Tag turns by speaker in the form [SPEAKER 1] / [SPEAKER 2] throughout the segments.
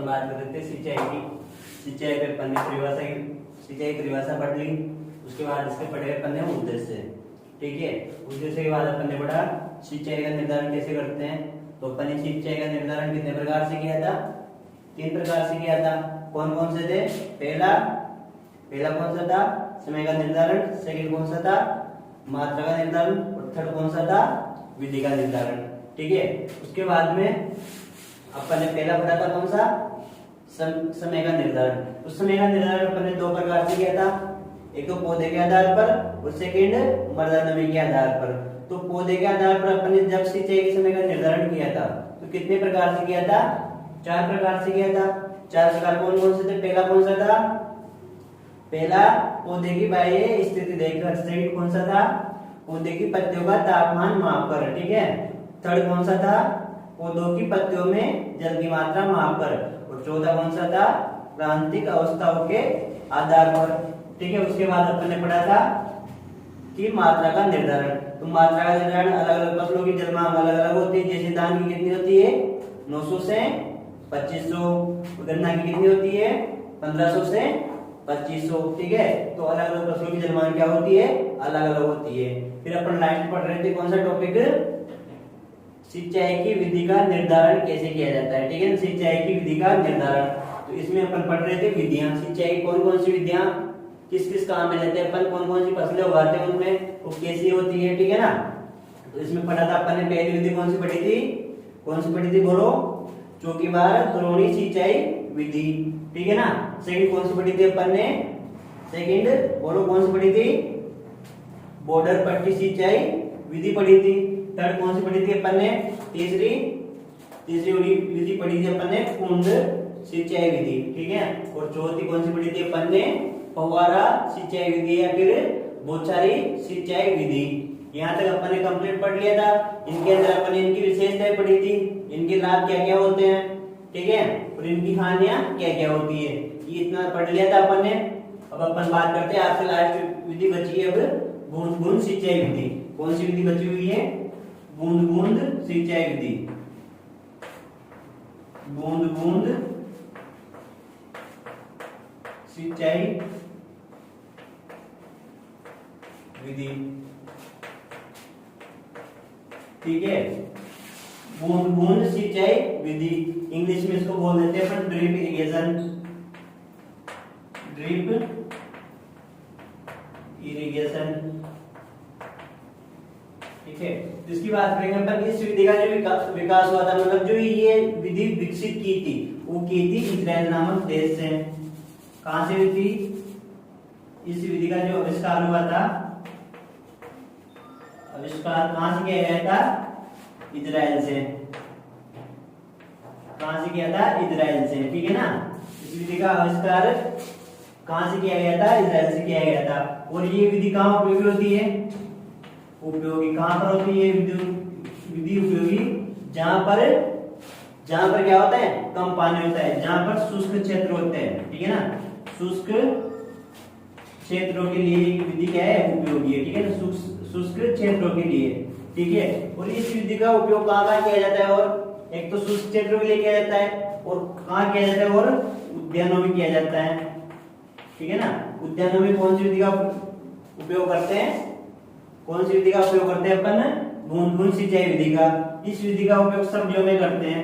[SPEAKER 1] अपन बात कर रहे थे सिंचाई की। सिंचाई पे अपन ने सिंचाई की परिभाषा पढ़ ली। उसके बाद इसके पढ़े अपन ने उद्देश्य। ठीक है, उद्देश्य के बाद अपन ने पढ़ा सिंचाई का निर्धारण कैसे करते हैं। तो अपन ने सिंचाई का निर्धारण कितने प्रकार से किया था? 3 प्रकार से किया था। कौन कौन से थे? पहला कौन सा था? समय का निर्धारण। सेकंड कौन सा था? मात्रा का निर्धारण। और थर्ड कौन सा था? विधि का निर्धारण। ठीक है, उसके बाद में अपन ने पहला पढ़ा था कौन सा? समय का निर्धारण। तो समय का निर्धारण अपन ने 2 प्रकार से किया था। एक तो पौधे के आधार पर और सेकंड मृदा नमी के आधार पर। तो पौधे के आधार पर अपन ने जब सिंचाई के समय का निर्धारण किया था तो कितने प्रकार से किया था? 4 प्रकार से किया था। 4 प्रकार कौन कौन से थे? पहला कौन सा था? पहला पौधे की बाह्य स्थिति देखकर। सेकंड कौन सा था? पौधे की पत्तियों का तापमान मापकर। ठीक है, थर्ड कौन सा था? पौधों की पत्तियों में जल की मात्रा मापकर। और चौथा कौन सा था? प्रांतिक अवस्थाओं के आधार पर। ठीक है, उसके बाद अपन ने पढ़ा था कि मात्रा का निर्धारण। तो मात्रा का निर्धारण अलग अलग फसलों की जल मांग अलग अलग होती है। जैसे धान की कितनी होती है? 900 से 2500। गन्ना की कितनी होती है? 1500 से 2500। ठीक है, तो अलग अलग फसलों की जल मांग क्या होती है? अलग अलग होती है। फिर अपन लास्ट पढ़ रहे थे कौन सा टॉपिक? सिंचाई की विधि का निर्धारण कैसे किया जाता है। ठीक है, सिंचाई की विधि का निर्धारण। तो इसमें अपन पढ़ रहे थे विधियां। सिंचाई की कौन कौन सी विधियां किस किस काम में लेते हैं अपन, कौन कौन सी फसलें उगाते हैं उनमें, वो कैसी होती है। ठीक है ना, तो इसमें पढ़ा था अपन ने पहली विधि कौन सी पढ़ी थी? कौन सी पढ़ी थी बोलो? चौकीबार द्रोणी सिंचाई विधि। ठीक है ना। सेकंड कौन सी पढ़ी थी अपन ने? सेकंड बोलो कौन सी पढ़ी थी? बॉर्डर पट्टी सिंचाई विधि पढ़ी थी। थर्ड कौन सी पढ़ी थी अपन ने? तीसरी विधि पढ़ी थी अपन ने कुंड सिंचाई विधि। ठीक है, और चौथी कौन सी पढ़ी थी अपन ने? फव्वारा सिंचाई विधि या फिर बौछारी सिंचाई विधि। यहाँ तक अपन ने कंप्लीट पढ़ लिया था। इनके अंदर अपन ने इनकी विशेषताएं पढ़ी थी, इनके लाभ क्या क्या होते हैं। ठीक है, और इनकी हानियां क्या क्या होती है, ये इतना पढ़ लिया था अपन ने। अब अपन बात करते हैं आपसे लास्ट विधि बची है अब बूंद बूंद सिंचाई विधि। कौन सी विधि बची हुई है? बूंद बूंद सिंचाई विधि। बूंद बूंद सिंचाई विधि। ठीक है, बूंद बूंद सिंचाई विधि। इंग्लिश में इसको बोल देते हैं अपन ड्रिप इरिगेशन। Drip irrigation. ठीक है, इसकी बात करेंगे अपन। इस विधि का जो विकास हुआ था, मतलब जो ये विधि विकसित की थी वो की थी इजराइल नामक देश से। कहां से हुई थी? इस विधि का जो आविष्कार हुआ था, आविष्कार कहां से किया गया था? इजराइल से। कहां से किया था? इजराइल से। ठीक है ना, इस विधि का आविष्कार कहां से किया गया था? इजराइल से किया गया था। और ये विधि कहां उपयोगी होती है? उपयोगी कहां पर होती है विधि उपयोगी? जहां पर क्या होता है? कम पानी होता है, जहां पर शुष्क क्षेत्र होते हैं। ठीक है ना, शुष्क क्षेत्रों के लिए विधि क्या है? उपयोगी है। ठीक है ना, शुष्क क्षेत्रों के लिए। ठीक है, और इस विधि का उपयोग कहाँ किया जाता है? और एक तो शुष्क क्षेत्रों के लिए किया जाता है, और कहाँ किया जाता है? और उद्यानों में किया जाता है। ठीक है ना, उद्यानों में कौन सी विधि का उपयोग करते हैं? कौन सी विधि का उपयोग करते हैं अपन? बूंद बूंद सिंचाई विधि का। इस विधि का उपयोग सब्जियों में करते हैं।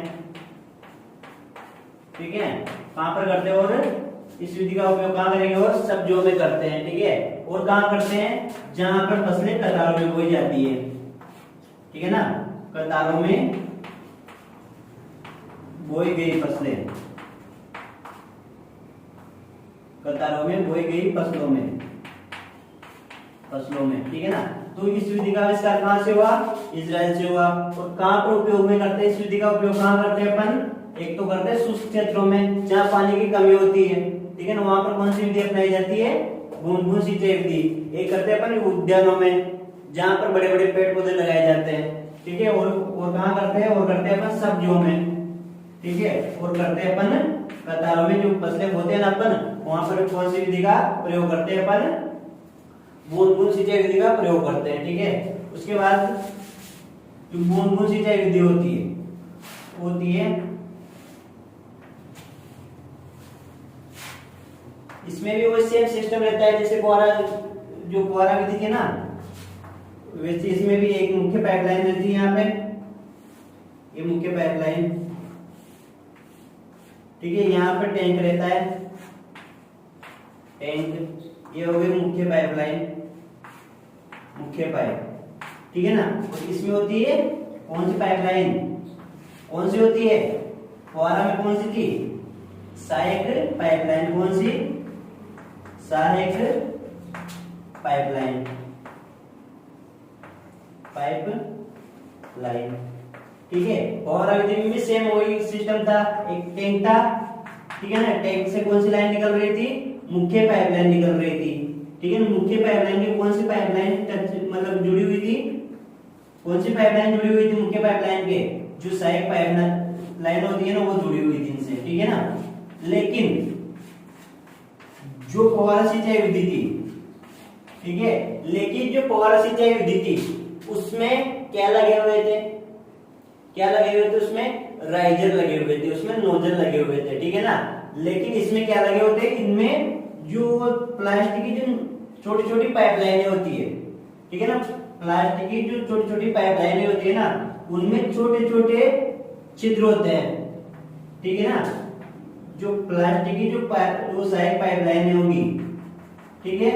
[SPEAKER 1] ठीक है, कहां पर करते हैं? और इस विधि का उपयोग कहां करेंगे? और सब्जियों में करते हैं। ठीक है, और कहां करते हैं? जहां पर फसलें कतारों में बोई जाती है। ठीक है ना, कतारों में बोई गई फसलें, कतारों में बोई गई फसलों में। ठीक है ना, तो इस विधि का आविष्कार कहां से हुआ? इजराइल से हुआ। और कहां पर उपयोग में करते हैं? इस विधि का उपयोग कहां करते हैं अपन? एक तो करते हैं शुष्क क्षेत्रों में जहां पानी की कमी होती है। ठीक है ना, वहां पर कौन सी विधि अपनाई जाती है? बूंद बूंद सिंचाई विधि। एक करते हैं अपन उद्यानों में जहां पर बड़े बड़े पेड़ पौधे लगाए जाते हैं। ठीक है, और कहां करते हैं? और करते हैं अपन सब्जियों में। ठीक है, और करते हैं अपन कतारों में जो फसलें बोते हैं ना अपन, वहां पर कौन सी विधि का प्रयोग करते हैं अपन? बूंद बूंद सिंचाई विधि का प्रयोग करते हैं। ठीक है, उसके बाद जो बूंद बूंद सिंचाई विधि होती है इसमें भी वही सेम सिस्टम रहता है जैसे फुहारा, जो फुहारा विधि थी ना, वैसे इसमें भी एक मुख्य पाइपलाइन रहती है यहाँ पे, ये मुख्य पाइपलाइन, ठीक है। यहाँ पे टैंक रहता है, टैंक, ये हो गई मुख्य पाइपलाइन, मुख्य पाइप, ठीक है ना। और इसमें होती है कौन सी पाइपलाइन, कौन सी होती है, फुहारा में कौन सी थी, सहायक पाइपलाइन, कौन सी, सहायक पाइपलाइन, पाइपलाइन, ठीक है। और अवधि में भी सेम वही सिस्टम था, एक टैंक था, ठीक है ना, टैंक से कौन सी लाइन निकल रही थी, मुख्य पाइपलाइन निकल रही थी, ठीक है ना। मुख्य पाइपलाइन की कौन सी पाइपलाइन मतलब जुड़ी हुई थी, कौन सी पाइपलाइन जुड़ी हुई थी मुख्य पाइपलाइन के, जो सहायक पाइपलाइन होती है ना, वो जुड़ी हुई थी इनसे, ठीक है ना। लेकिन जो फुहारा सिंचाई विधि थी, ठीक है, लेकिन जो फुहारा सिंचाई विधि थी उसमें क्या लगे हुए थे, क्या लगे हुए थे, उसमें राइजर लगे हुए थे, उसमें नोजल लगे हुए थे, ठीक है ना। लेकिन इसमें क्या लगे होते हैं, इनमें जो प्लास्टिक की जो छोटी छोटी पाइपलाइनें होती है, ठीक है ना, प्लास्टिक की जो छोटी छोटी पाइपलाइनें होती है ना, उनमें छोटे छोटे छिद्र होते हैं, ठीक है ना। जो प्लास्टिक की जो सहायक पाइपलाइनें होगी, ठीक है,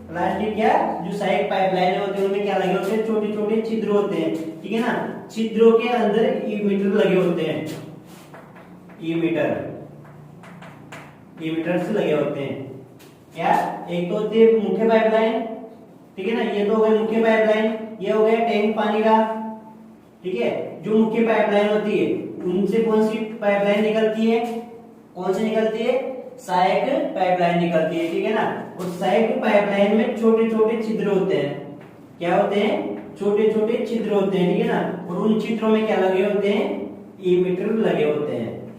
[SPEAKER 1] प्लास्टिक या जो सहायक पाइपलाइनें होती है उनमें क्या लगे होते हैं, छोटे छोटे छिद्र होते हैं, ठीक है ना। छिद्रों के अंदर ई-मीटर लगे होते हैं, ई-मीटर से लगे होते हैं। क्या, एक तो होती है मुख्य पाइपलाइन, ठीक है ना, ये तो हो गई मुख्य पाइपलाइन, ये हो गया टैंक पानी का, ठीक है। जो मुख्य पाइपलाइन होती है उनसे कौन सी पाइपलाइन निकलती है, कौन सी निकलती है, सहायक पाइपलाइन निकलती है, ठीक है ना। और सहायक पाइपलाइन में छोटे छोटे छिद्र होते हैं, क्या होते हैं, छोटे छोटे छिद्र होते हैं, ठीक है ना। और उन छिद्रों में क्या लगे होते हैं, ई-मीटर लगे होते हैं,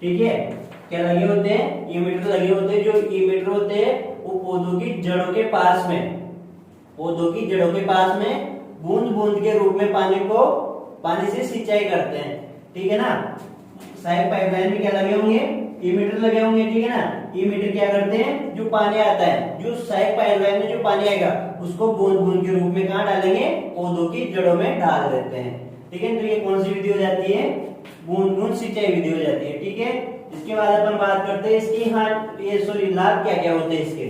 [SPEAKER 1] ठीक है। क्या लगे होते हैं, ई-मीटर लगे होते हैं। जो ई-मीटर होते हैं वो पौधों की जड़ों के पास में, पौधों की जड़ों के पास में बूंद बूंद के रूप में पानी से सिंचाई करते हैं, ठीक है ना। सहायक पाइपलाइन में क्या लगे होंगे, ई-मीटर लगे होंगे, ठीक है ना। ई-मीटर क्या करते हैं, जो पानी आता है, जो सहायक पाइपलाइन में जो पानी आएगा उसको बूंद बूंद के रूप में कहाँ डालेंगे, पौधों की जड़ों में डाल देते हैं, ठीक है। तो ये कौन सी विधि हो जाती है, बूंद बूंद सिंचाई विधि हो जाती है, ठीक है। इसके बाद अपन बात करते हैं इसकी, हाँ ये सॉरी लाभ क्या क्या होते हैं इसके,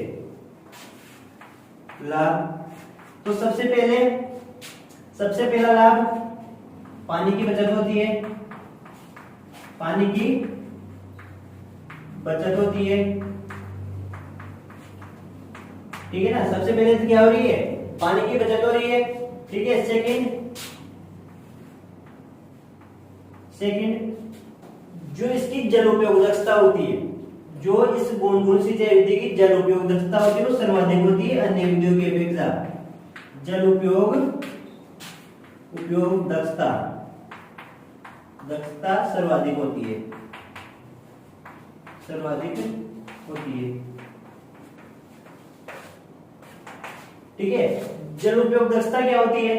[SPEAKER 1] लाभ। तो सबसे पहला लाभ पानी की बचत होती है, पानी की बचत होती है, ठीक है ना। सबसे पहले तो क्या हो रही है, पानी की बचत हो रही है, ठीक है। सेकंड जो इसकी जल उपयोग दक्षता होती है, जो इस बूंद बूंद सिंचाई विधि की जल उपयोग दक्षता होती है वो सर्वाधिक होती है अन्य विधियों की अपेक्षा। जल उपयोग दक्षता सर्वाधिक होती है, ठीक है। जल उपयोग दक्षता क्या होती है,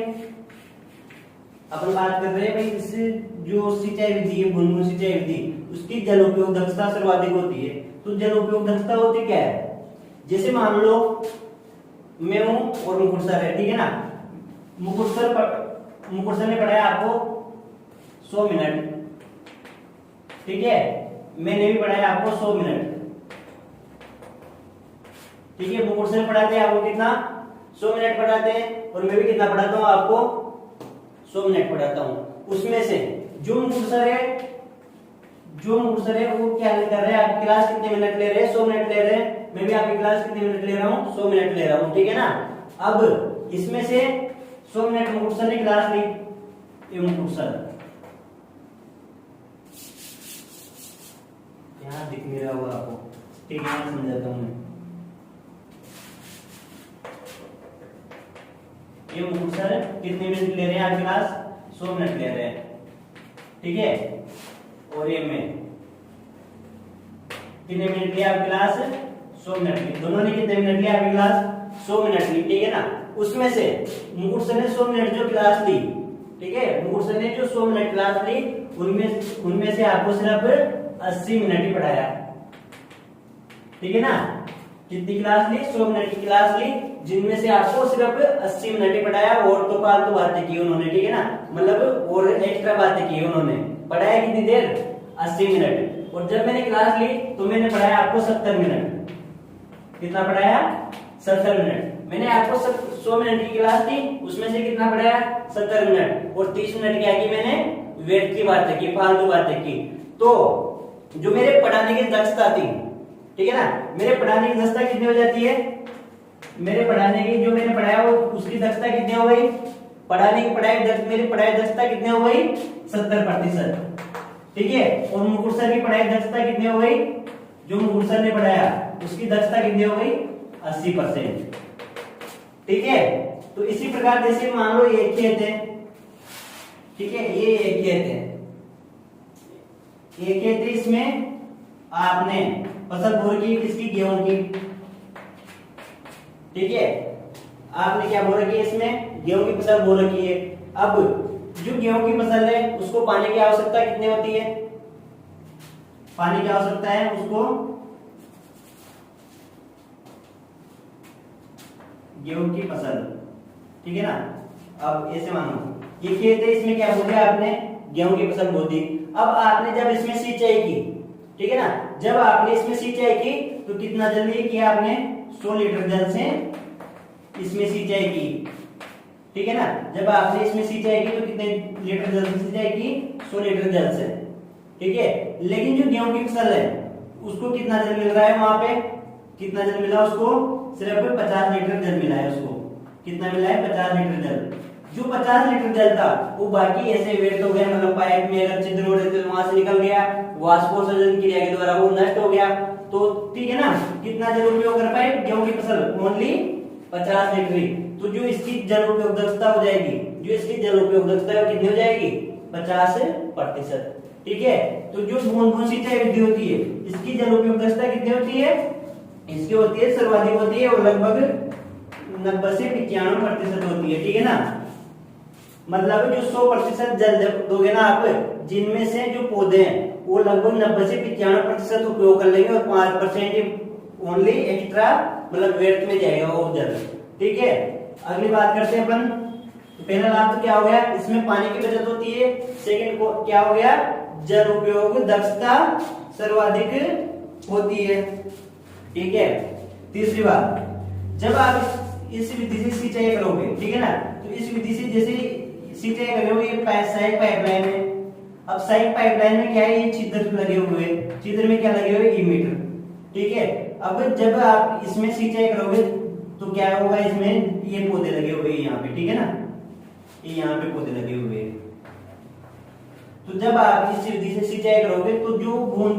[SPEAKER 1] अपन बात कर रहे हैं भाई इस जो सिंचाई विधि है, बूंद बूंद सिंचाई विधि, उसकी जल उपयोग दक्षता सर्वाधिक होती है। तो जल उपयोग दक्षता होती क्या है, जैसे मान लो मैं हूं और मुकुट सर है, ठीक है ना। मुकुट सर ने पढ़ाया आपको 100 मिनट, ठीक है। मैंने भी पढ़ाया आपको 100 मिनट, ठीक है। मुकुट सर पढ़ाते हैं आपको कितना, 100 मिनट पढ़ाते हैं, और मैं भी कितना पढ़ाता हूँ आपको 100 मिनट पढ़ाता हूँ। उसमें से जो मुकुट सर है वो क्या कर रहे हैं, आपकी क्लास कितने मिनट ले रहे हैं, 100 मिनट ले रहे हैं। मैं भी आपकी क्लास कितने मिनट ले रहा हूँ, 100 मिनट ले रहा हूँ, ठीक है ना। अब इसमें से 100 मिनट मुकुट सर ने क्लास ली, ये मुकुट सर यहाँ दिख नहीं रहा होगा आपको, ठीक है, मैं समझाता हूँ मैं। ये मुकुट सर कितने मिनट ले रहे हैं आपकी क्लास, 100 मिनट ले रहे हैं, ठीक है। और ये मैं कितने मिनट लिया आपकी क्लास, 100 मिनट ली। दोनों ने कितने मिनट लिया आपकी क्लास, 100 मिनट ली, ठीक है ना। उसमें से मुकुट सर ने 100 मिनट जो क्लास ली, ठीक है, मुकुट सर ने जो 100 मिनट क्लास ली उनमें से आपको सिर्फ 80 मिनट ही पढ़ाया, ठीक है ना। कितनी क्लास ली? 100 मिनट की क्लास ली, जिनमें से आपको सिर्फ 80 मिनट ही पढ़ाया और तो फालतू बातें की उन्होंने, ठीक है ना, मतलब और एक्स्ट्रा बातें की उन्होंने। पढ़ाया कितनी देर? 80 मिनट। और जब मैंने क्लास ली तो मैंने पढ़ाया आपको 70 मिनट। कितना पढ़ाया? 70 मिनट। मैंने आपको 100 मिनट की क्लास दी, उसमें से कितना पढ़ाया? 70 मिनट। और 30 मिनट क्या की मैंने? व्यर्थ की बातें की, फालतू बातें की। तो जो मेरे पढ़ाने की दक्षता थी, ठीक है ना, मेरे पढ़ाने की दक्षता कितनी हो जाती है? मेरे पढ़ाने की जो मैंने पढ़ाया वो उसकी दक्षता कितनी हो गई? मेरी पढ़ाई दक्षता कितनी हो गई? 70%। ठीक है। और मुकुट सर की पढ़ाई दक्षता कितनी हो गई? जो मुकुट सर ने पढ़ाया उसकी दक्षता कितनी हो गई? 80%। ठीक है। तो इसी प्रकार जैसे मान लो एक खेत है, ठीक है, ये एक खेत है, एक खेत है, इसमें आपने फसल बो रखी है, किसकी? गेहूं की। ठीक है, आपने क्या बो रखी है? इसमें गेहूं की फसल बो रखी है। अब जो गेहूं की फसल है उसको पानी की आवश्यकता कितनी होती है? पानी की आवश्यकता है उसको, गेहूं की फसल, ठीक है ना। अब ऐसे मानो ये खेत है, इसमें क्या बो दिया आपने? गेहूं की फसल बो दी। अब आपने जब इसमें सिंचाई की, ठीक है ना, जब आपने इसमें सिंचाई की तो कितना जल किया आपने? 100 लीटर जल से इसमें सिंचाई की, ठीक है ना। जब आपने इसमें सिंचाई की तो कितने लीटर जल से सिंचाई की? 100 लीटर जल से, ठीक है। लेकिन जो गेहूं की फसल है उसको कितना जल मिल रहा है? वहां पे कितना जल मिला उसको? सिर्फ 50 लीटर जल मिला है उसको। कितना मिला है? 50 लीटर जल। जो 50 लीटर जल था वो बाकी ऐसे व्यर्थ हो गया, मतलब पाइप में अगर छिद्र हो रहे थे वहां से निकल गया, वाष्पोत्सर्जन क्रिया के द्वारा वो नष्ट हो गया। तो ठीक है ना, कितना जल उपयोग कर पाए गेहूं की फसल? ओनली 50 लीटर ही। तो जो इसकी जल उपयोग दक्षता हो जाएगी, जो इसकी जल उपयोग दक्षता है कितनी हो जाएगी? 50%। ठीक है। तो जो बूंद बूंद सिंचाई विधि होती है इसकी जल उपयोग दक्षता कितनी होती है? इसकी होती है सर्वाधिक होती है, और लगभग 90 से 95% होती है, ठीक है ना। मतलब जो 100% जल दोगे ना आप, जिनमें से जो पौधे हैं वो लगभग 90 से 95% उपयोग कर लेंगे, और 5% ओनली एक्स्ट्रा मतलब व्यर्थ में जाएगा वो जल। ठीक है। अगली बात करते हैं अपन। पहला लाभ तो क्या हो गया? इसमें पानी की बचत होती है। सेकंड को क्या हो गया? जल उपयोग दक्षता सर्वाधिक होती है। ठीक है। तीसरी बात, जब आप इस विधि से सिंचाई करोगे, ठीक है ना, तो इस विधि से जैसे सिंचाई करोगे ये साइड पाइपलाइन है। अब साइड पाइपलाइन में क्या है? ये छिद्र लगे हुए हैं, छिद्र में क्या लगे हुए? इमीटर। ठीक है। अब जब आप इसमें सिंचाई करोगे तो क्या होगा? इसमें ये पौधे लगे हुए हैं यहाँ पे, ठीक है ना, ये यहाँ पे पौधे लगे हुए हैं। तो जब आप इस विधि से सिंचाई करोगे तो जो बूंद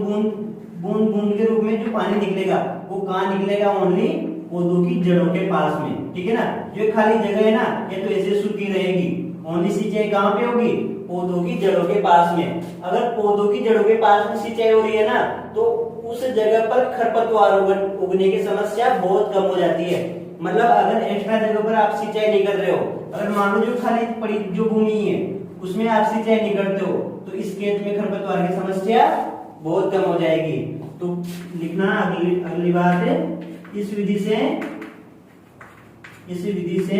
[SPEAKER 1] बूंद के रूप में जो पानी निकलेगा वो कहाँ निकलेगा? ओनली पौधों की जड़ों के पास में, ठीक है ना। जो खाली जगह है ना ये तो ऐसे सूखी रहेगी। ओनली सिंचाई कहाँ पे होगी? पौधों की जड़ों के पास में। अगर पौधों की जड़ों के पास में सिंचाई हो रही है ना तो उस जगह पर खरपतवार उगने की समस्या बहुत कम हो जाती है। मतलब अगर एक्स्ट्रा जगह पर आप सिंचाई नहीं कर रहे हो, अगर मान लो जो खाली पड़ी जो भूमि है उसमें आप सिंचाई नहीं करते हो तो इस खेत में खरपतवार की समस्या बहुत कम हो जाएगी। तो लिखना अगली बात है, इस विधि से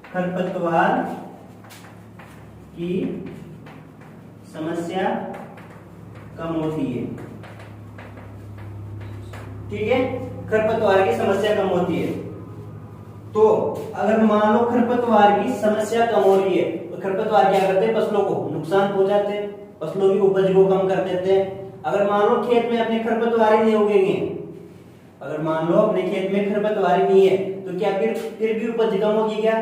[SPEAKER 1] खरपतवार की समस्या कम होती है। ठीक है, खरपतवार की समस्या कम होती है। तो अगर मान लो खरपतवार की समस्या कम हो रही है तो खरपतवार क्या करते हैं? फसलों को नुकसान पहुंचाते हैं, फसलों की उपज को कम कर देते हैं। अगर मान लो खेत में अपने खरपतवार ही नहीं उगेंगे, अगर मान लो अपने खेत में खरपतवार ही नहीं है तो क्या फिर भी उपज कम होगी क्या?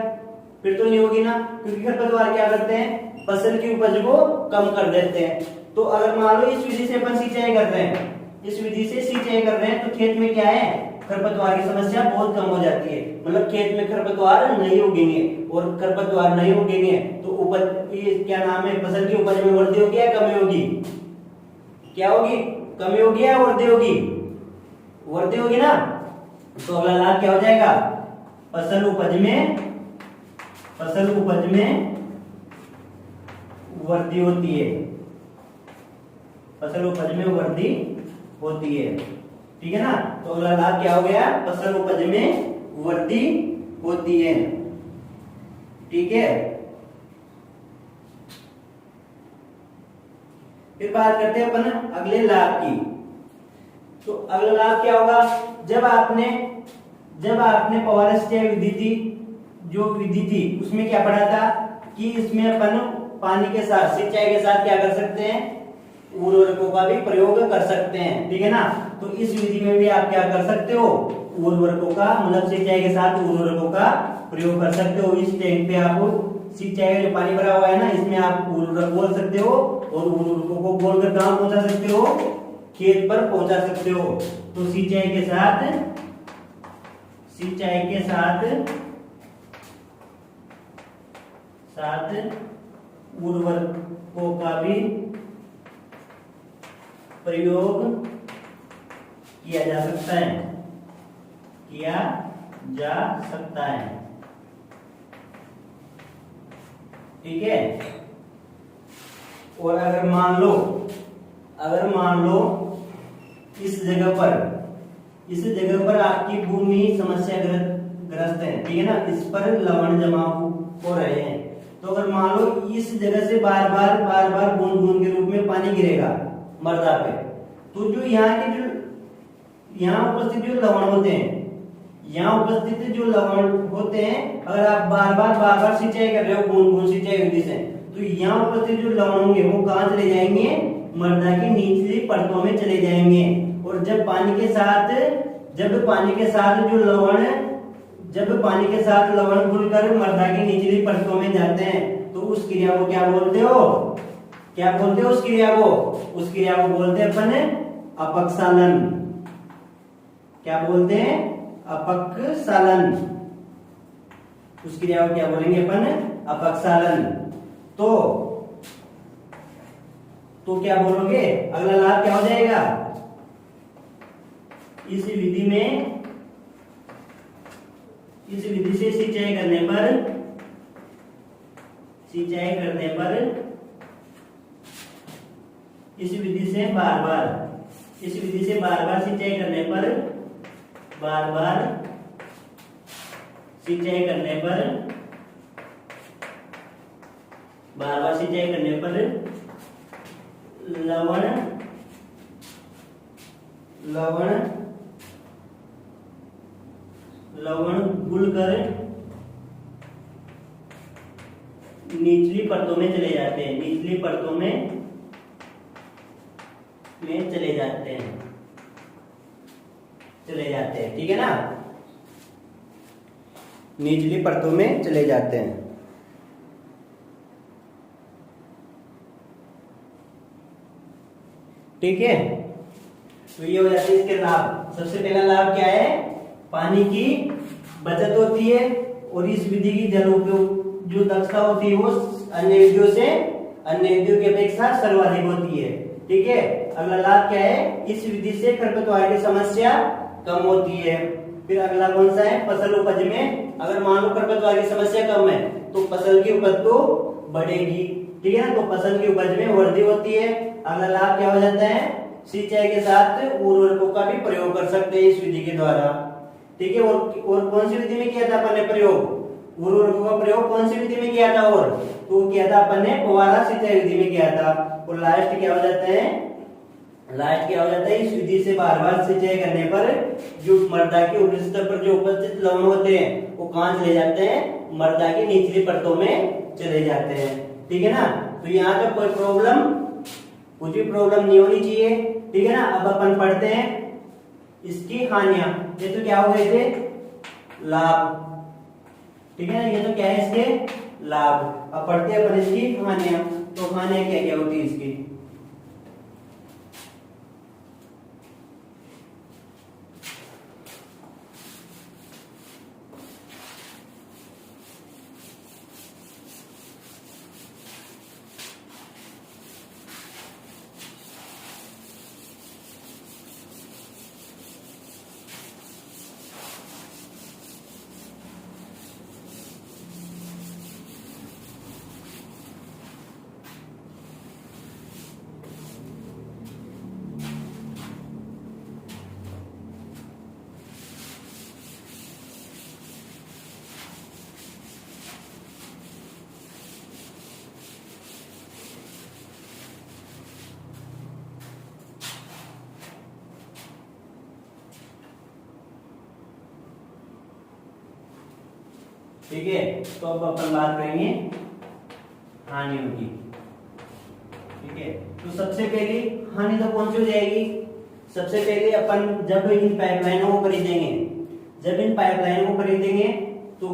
[SPEAKER 1] फिर तो नहीं होगी ना, क्योंकि खरपतवार क्या करते हैं? फसल की उपज को कम कर देते हैं। तो अगर मान लो इस विधि से अपन सिंचाई कर रहे हैं, इस विधि से सिंचाई कर रहे हैं तो खेत में क्या है? खरपतवार की समस्या बहुत कम हो जाती है। मतलब खेत में खरपतवार नहीं उगेंगे, और खरपतवार नहीं उगेंगे तो उपज ये क्या नाम है? फसल की उपज में वृद्धि होगी या कमी होगी? क्या होगी? कमी होगी या वृद्धि होगी? वृद्धि होगी ना। तो अगला लाभ क्या हो जाएगा? फसल उपज में वृद्धि होती है, फसल उपज में वृद्धि होती है। ठीक है ना। तो अगला लाभ क्या हो गया, फसल उपज में वृद्धि होती है। ठीक है, फिर बात करते हैं अपन अगले लाभ की। तो अगला लाभ क्या होगा, जब आपने फव्वारा सिंचाई विधि थी, जो विधि थी उसमें क्या पढ़ा था कि इसमें अपन पानी के साथ, सिंचाई के साथ क्या कर सकते हैं, उर्वरकों का भी प्रयोग कर सकते हैं। ठीक है ना। तो इस विधि में भी आप क्या कर सकते हो, उर्वरकों का, मतलब सिंचाई के साथ उर्वरकों का प्रयोग कर सकते हो। इस टैंक पे आप सिंचाई का जो पानी भरा हुआ है ना, इसमें आप उर्वरक बोल सकते हो और उर्वरकों को बोलकर कहां पहुंचा सकते हो, खेत पर पहुंचा सकते हो। तो सिंचाई के साथ उर्वरकों का भी प्रयोग किया जा सकता है। ठीक है। और अगर मान लो इस जगह पर आपकी भूमि समस्या ग्रस्त है, ठीक है ना, इस पर लवण जमाव हो रहे हैं। तो अगर मान लो इस जगह से बार बार बूंद बूंद के रूप में पानी गिरेगा मृदा पे, तो जो यहाँ उपस्थित जो लवण होते हैं, अगर आप बार बार सिंचाई कर रहे हो बूंद बूंद सिंचाई विधि से, तो यहाँ उपस्थित जो लवण होंगे वो कहाँ चले जाएंगे, मृदा की निचली परतों में चले जाएंगे। और जब पानी के साथ लवण घुलकर मृदा की निचली परतों में जाते हैं, तो उस क्रिया को क्या बोलते हो, उस क्रिया को बोलते हैं अपन अपक्षालन। क्या बोलते हैं, अपक्षालन। उस क्रिया को क्या बोलेंगे अपन, अपक्षालन। तो क्या बोलोगे, अगला लाभ क्या हो जाएगा, इस विधि से सिंचाई करने पर इस विधि से बार बार सिंचाई करने पर लवण घुलकर निचली परतों में चले जाते हैं, चले जाते हैं। ठीक है ना, निचली परतों में चले जाते हैं। ठीक है, तो ये हो जाते हैं इसके लाभ। सबसे पहला लाभ क्या है, पानी की बचत होती है, और इस विधि की जल उपयोग जो दक्षता होती है वो अन्य विधियों की अपेक्षा सर्वाधिक होती है। ठीक है। अगला लाभ क्या है, इस विधि से खरपतवार की समस्या कम होती है। फिर अगला कौन सा है, फसल उपज में, अगर मान लो खरपतवार की समस्या कम है तो फसल की उपज तो बढ़ेगी। ठीक है ना, तो फसल की उपज में वृद्धि होती है। अगला लाभ क्या हो जाता है, सिंचाई के साथ उर्वरकों का भी प्रयोग कर सकते हैं इस विधि के द्वारा। ठीक है। और कौन सी विधि में किया था अपन ने प्रयोग, उर्वरकों का प्रयोग कौन सी विधि में किया था, और तो किया था अपन ने फव्वारा सिंचाई विधि में किया था। और लास्ट क्या हो जाता है, इस विधि से बार बार सिंचाई करने पर जो मृदा के ऊपरी स्तर पर जो उपस्थित लवण होते हैं वो कहाँ चले जाते हैं, मृदा की निचली परतों में चले जाते हैं। ठीक है ना। तो यहाँ तक कुछ भी प्रॉब्लम नहीं होनी चाहिए। ठीक है ना। अब अपन पढ़ते हैं इसकी हानियां। ये तो क्या हो गए थे, लाभ। ठीक है ना, ये तो क्या है इसके लाभ। अब पढ़ते हैं अपन इसकी हानियां। तो हानियां क्या क्या होती है इसकी, ठीक है। तो अब अपन बात करेंगे हानियों की। ठीक है, तो सबसे पहली हानि तो कौन सी हो जाएगी? सबसे पहले अपन जब इन पाइपलाइनों को खरीदेंगे, जब इन पाइपलाइनों को खरीदेंगे तो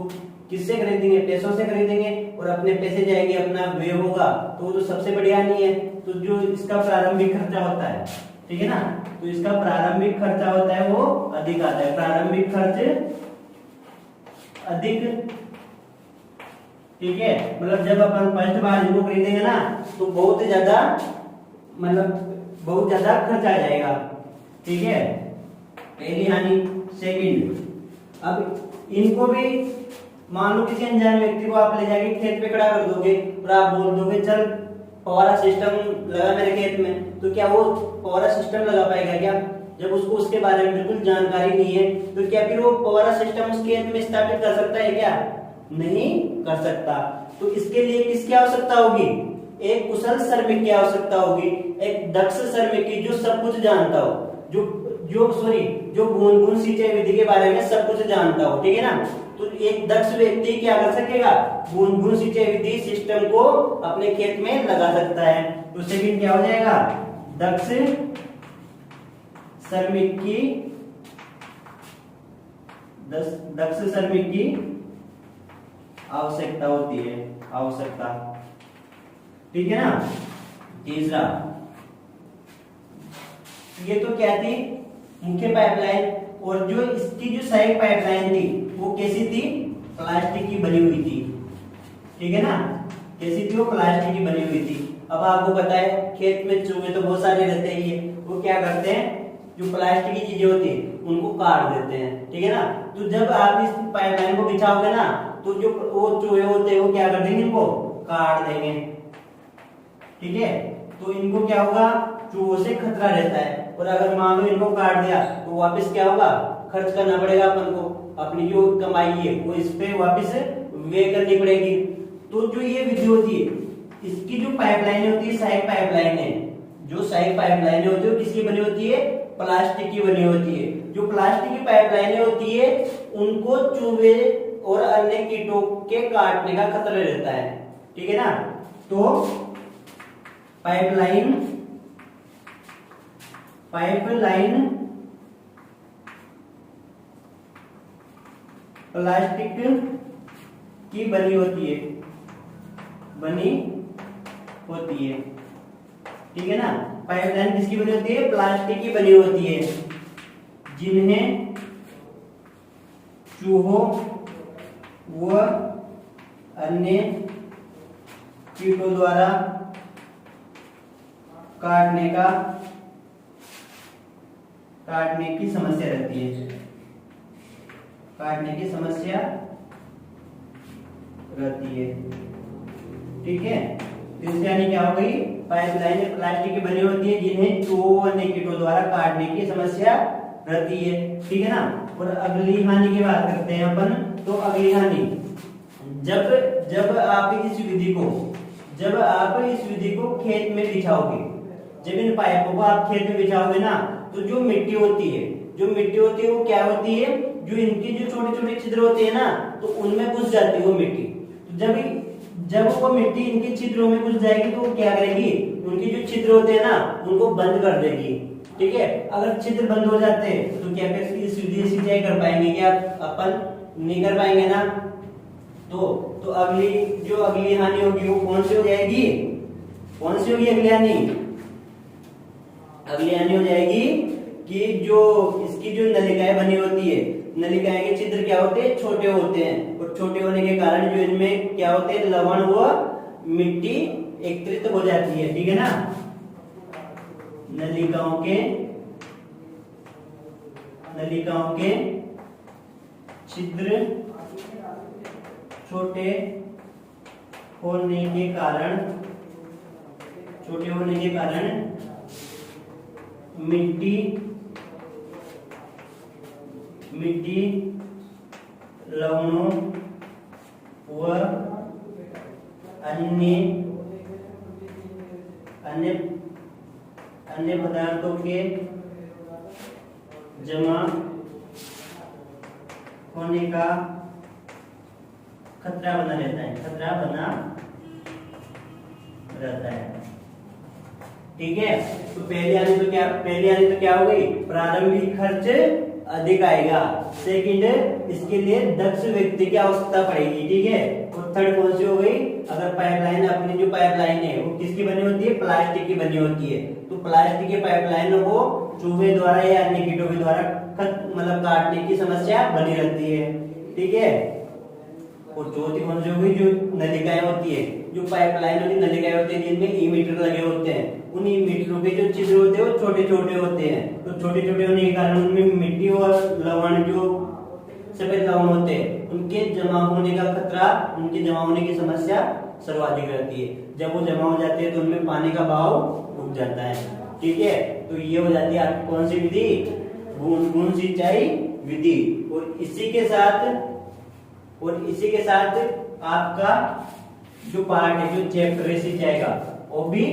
[SPEAKER 1] किससे खरीदेंगे? पैसों से खरीदेंगे, और अपने पैसे जाएंगे, अपना व्यय होगा, तो वो तो सबसे बड़ी हानि है। तो जो इसका प्रारंभिक खर्चा होता है, ठीक है ना, तो इसका प्रारंभिक खर्चा होता है वो अधिक आता है, प्रारंभिक खर्च अधिक। ठीक है, मतलब जब अपन फर्स्ट बार इनको खरीदेंगे ना तो बहुत ही ज्यादा, मतलब बहुत ज्यादा खर्च आ जाएगा। ठीक है, पहली हानि। सेकंड, अब इनको भी मान लो किसी अनजान व्यक्ति को आप ले जाके खेत पे खड़ा कर दोगे और आप बोल दोगे चल फव्वारा सिस्टम लगा मेरे खेत में, तो क्या वो फव्वारा सिस्टम लगा पाएगा क्या? जब उसको उसके बारे में बिल्कुल जानकारी नहीं है तो क्या फिर वो फव्वारा सिस्टम उस खेत में स्थापित कर सकता है क्या? नहीं कर सकता। तो इसके लिए किसकी आवश्यकता होगी? एक कुशल श्रमिक की आवश्यकता होगी, एक दक्ष श्रमिक की जो सब कुछ जानता हो, जो बूंद बूंद सिंचाई विधि के बारे में सब कुछ जानता हो। ठीक है ना, तो एक दक्ष व्यक्ति क्या कर सकेगा? बूंद बूंद सिंचाई विधि सिस्टम को अपने खेत में लगा सकता है। तो सेकंड क्या हो जाएगा? दक्ष श्रमिक की, दक्ष श्रमिक की आवश्यकता होती है, आवश्यकता। ठीक है ना। तीसरा, ये तो क्या थी? मुख्य पाइपलाइन। और जो इसकी जो सहायक पाइपलाइन थी वो कैसी थी? प्लास्टिक की बनी हुई थी। ठीक है ना, कैसी थी वो? प्लास्टिक की बनी हुई थी। अब आपको पता है खेत में चूहे तो बहुत सारे रहते ही है, वो क्या करते हैं? जो प्लास्टिक की चीजें होती है उनको काट देते हैं। ठीक है ना, तो जब आप इस पाइपलाइन को बिछाओगे ना तो जो वो चूहे होते हैं वो क्या कर देंगे? इनको काट देंगे। ठीक है, तो इनको क्या होगा? चूहों से खतरा रहता है, और अगर मान लो इनको काट दिया तो वापस क्या होगा? खर्च करना पड़ेगा अपन को, अपनी जो कमाई है वो इस पे वापस व्यय करनी पड़ेगी। तो जो ये विधि होती है, इसकी जो पाइपलाइन होती है सहायक पाइपलाइन है, जो सहायक पाइपलाइन होती है किसकी बनी होती है? प्लास्टिक की बनी होती है। जो प्लास्टिक की पाइपलाइनें होती है उनको चूहे और अन्य कीटों के काटने का खतरा रहता है। ठीक है ना, तो पाइपलाइन प्लास्टिक की बनी होती है, ठीक है ना। पाइपलाइन किसकी बनी होती है? प्लास्टिक की बनी होती है, जिन्हें चूहों व अन्य कीटों द्वारा काटने की समस्या रहती है, ठीक है। तो इससे यानी क्या हो गई? पाइपलाइन प्लास्टिक की बनी होती है जिन्हें चूहों अन्य कीटों द्वारा काटने की समस्या रहती है। ठीक है ना। और अगली हानि की बात करते हैं अपन। तो अगली हानि, जब आप इस विधि को खेत में बिछाओगे, जब इन पाइपों को आप खेत में बिछाओगे ना तो जो मिट्टी होती है वो क्या होती है? जो इनकी जो छोटे छोटे छिद्र होते हैं ना तो उनमें घुस जाती है वो मिट्टी। तो जब वो मिट्टी इनके छिद्रों में घुस जाएगी तो वो क्या करेगी? उनके जो छिद्र होते हैं ना उनको बंद कर देगी। ठीक है, अगर छिद्र बंद हो जाते हैं तो क्या फिर इस विधि से सिंचाई कर पाएंगे क्या? अपन नहीं कर पाएंगे ना। तो अगली हानि होगी वो कौन सी हो जाएगी? कौन सी होगी अगली हानि? अगली हानि हो जाएगी कि जो इसकी जो नलिकाएं बनी होती है, नलिकाएं के छिद्र क्या होते हैं? छोटे होते हैं, और छोटे होने के कारण जो इनमें क्या होते हैं? लवण व मिट्टी एकत्रित हो जाती है। ठीक है ना। नलिकाओं के छिद्र छोटे होने के कारण मिट्टी लवणों व अन्य पदार्थों के जमा होने का खतरा बना रहता है, खतरा बना रहता है। ठीक है, तो पहले आने तो क्या हो गई, प्रारंभिक खर्च अधिक आएगा। सेकंड, इसके लिए दक्ष व्यक्ति की आवश्यकता पड़ेगी। ठीक है, और थर्ड कौन सी हो गई, अगर पाइपलाइन, अपनी जो पाइपलाइन है वो किसकी बनी होती है, प्लास्टिक की बनी होती है, तो प्लास्टिक की पाइपलाइनों को चूहे द्वारा या अन्य कीटों के द्वारा मतलब काटने की समस्या बनी रहती है। ठीक है, और चौथी कौन सी होगी, जो नलिकाएं होती है, जो पाइपलाइन वाली नलिकाएं होती है जिनमें ई मीटर लगे होते हैं, उन ई मीटरों के जो छिद्र होते हैं वो छोटे छोटे होते हैं, तो छोटे छोटे होने के कारण उनमें मिट्टी और लवण, जो सफेद लवण होते हैं, उनके जमा होने का खतरा, उनके जमा होने की समस्या सर्वाधिक रहती है। जब वो जमा हो जाते हैं तो उनमें पानी का बहाव रुक जाता है। ठीक है, तो ये हो जाती है आपकी कौन सी विधि, बूंद सिंचाई विधि। और इसी के साथ आपका जो पार्ट है, जो चैप्टर है सिंचाई का, वो भी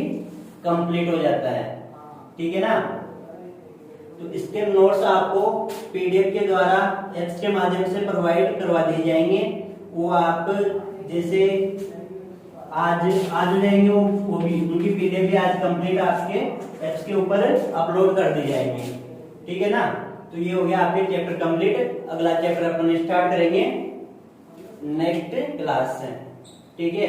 [SPEAKER 1] कंप्लीट हो जाता है। ठीक है ना, तो इसके नोट्स आपको पीडीएफ के द्वारा एप्स के माध्यम से प्रोवाइड करवा दिए जाएंगे। वो आप जैसे आज हो जाएंगे, वो भी उनकी पीडीएफ भी आज कंप्लीट आपके एप्स के ऊपर अपलोड कर दी जाएंगी। ठीक है ना, तो ये हो गया आपके चैप्टर कंप्लीट। अगला चैप्टर अपन स्टार्ट करेंगे नेक्स्ट क्लास से। ठीक है।